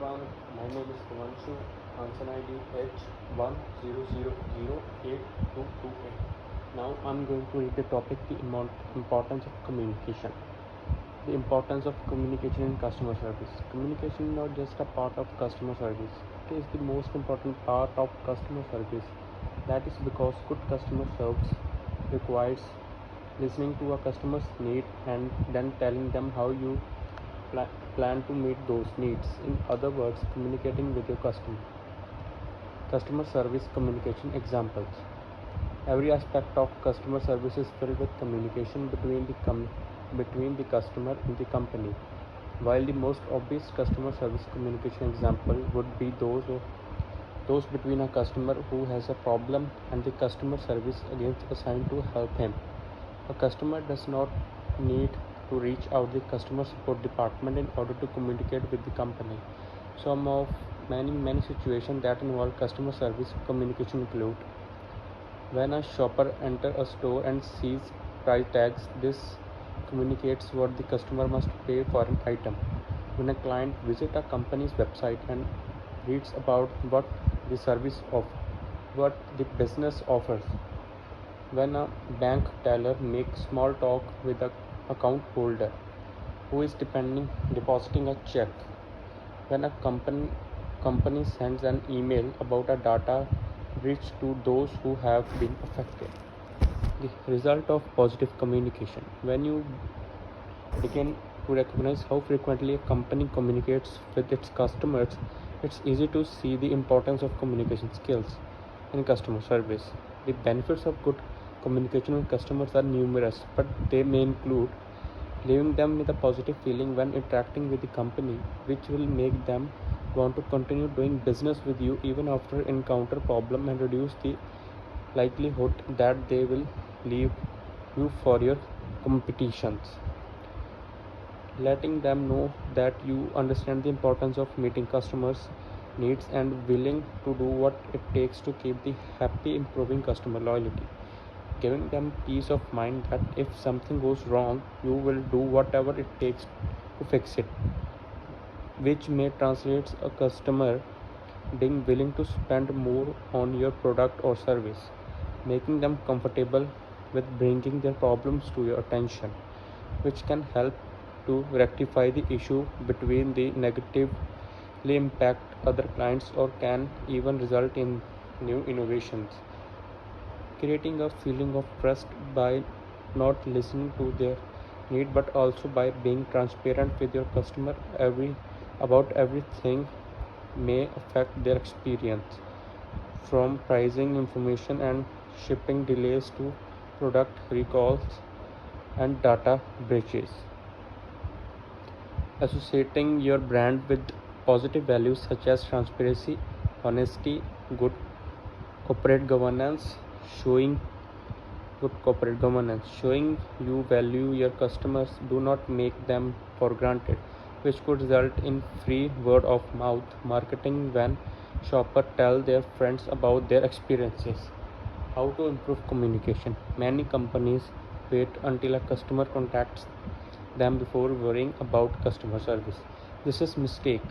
everyone, my name is Kumanshu, Hansan ID H10008228. Now I'm going to read the topic, the importance of communication. The importance of communication in customer service. Communication is not just a part of customer service, it is the most important part of customer service. That is because good customer service requires listening to a customer's need and then telling them how you plan to meet those needs. In other words, communicating with your customer. Customer service communication examples. Every aspect of customer service is filled with communication between the customer and the company. While the most obvious customer service communication example would be those between a customer who has a problem and the customer service agents assigned to help him. A customer does not need to reach out the customer support department in order to communicate with the company. Some of many situations that involve customer service communication include when a shopper enters a store and sees price tags. This communicates what the customer must pay for an item. When a client visits a company's website and reads about what the service of what the business offers. When a bank teller makes small talk with a account holder who is depositing a check. When a company sends an email about a data breach to those who have been affected. The result of positive communication. When you begin to recognize how frequently a company communicates with its customers, it's easy to see the importance of communication skills in customer service. The benefits of good communication with customers are numerous, but they may include leaving them with a positive feeling when interacting with the company, which will make them want to continue doing business with you even after encounter problem, and reduce the likelihood that they will leave you for your competitions. Letting them know that you understand the importance of meeting customers' needs and willing to do what it takes to keep the happy, improving customer loyalty. Giving them peace of mind that if something goes wrong, you will do whatever it takes to fix it, which may translate a customer being willing to spend more on your product or service. Making them comfortable with bringing their problems to your attention, which can help to rectify the issue between the negatively impact other clients or can even result in new innovations. Creating a feeling of trust by not listening to their need but also by being transparent with your customer about everything may affect their experience, from pricing information and shipping delays to product recalls and data breaches. Associating your brand with positive values such as transparency, honesty, good corporate governance, showing showing you value your customers, do not make them for granted, which could result in free word of mouth marketing when shoppers tell their friends about their experiences. How to improve communication? Many companies wait until a customer contacts them before worrying about customer service. This is a mistake,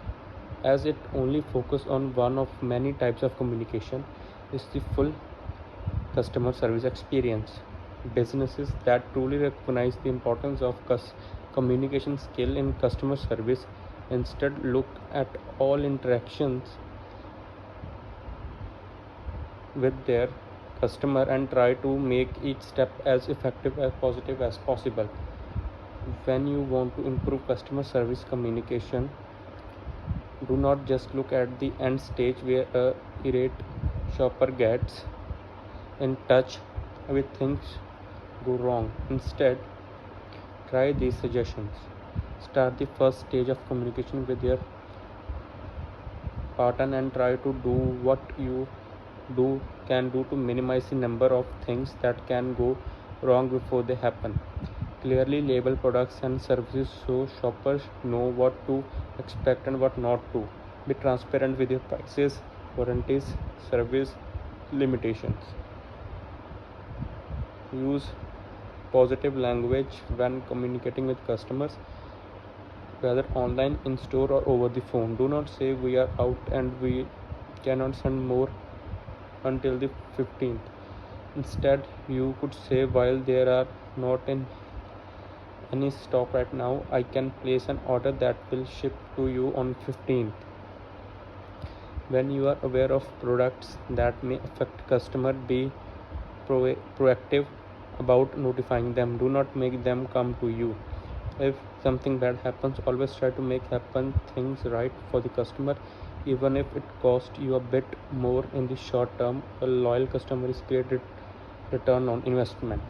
as it only focuses on one of many types of communication, is the full customer service experience. Businesses that truly recognize the importance of communication skill in customer service instead look at all interactions with their customer and try to make each step as effective as positive as possible. When you want to improve customer service communication, do not just look at the end stage where a irate shopper gets in touch with things go wrong. Instead, try these suggestions. Start the first stage of communication with your partner and try to do what you can do to minimize the number of things that can go wrong before they happen. Clearly label products and services so shoppers know what to expect and what not to. Be transparent with your prices, warranties, service limitations. Use positive language when communicating with customers. whether online, in store, or over the phone. Do not say we are out and we cannot send more until the 15th. Instead, you could say while there are not in any stock right now, I can place an order that will ship to you on 15th. When you are aware of products that may affect customer, be proactive about notifying them. Do not make them come to you. If something bad happens, always try to make happen things right for the customer, even if it costs you a bit more in the short term. A loyal customer is great return on investment.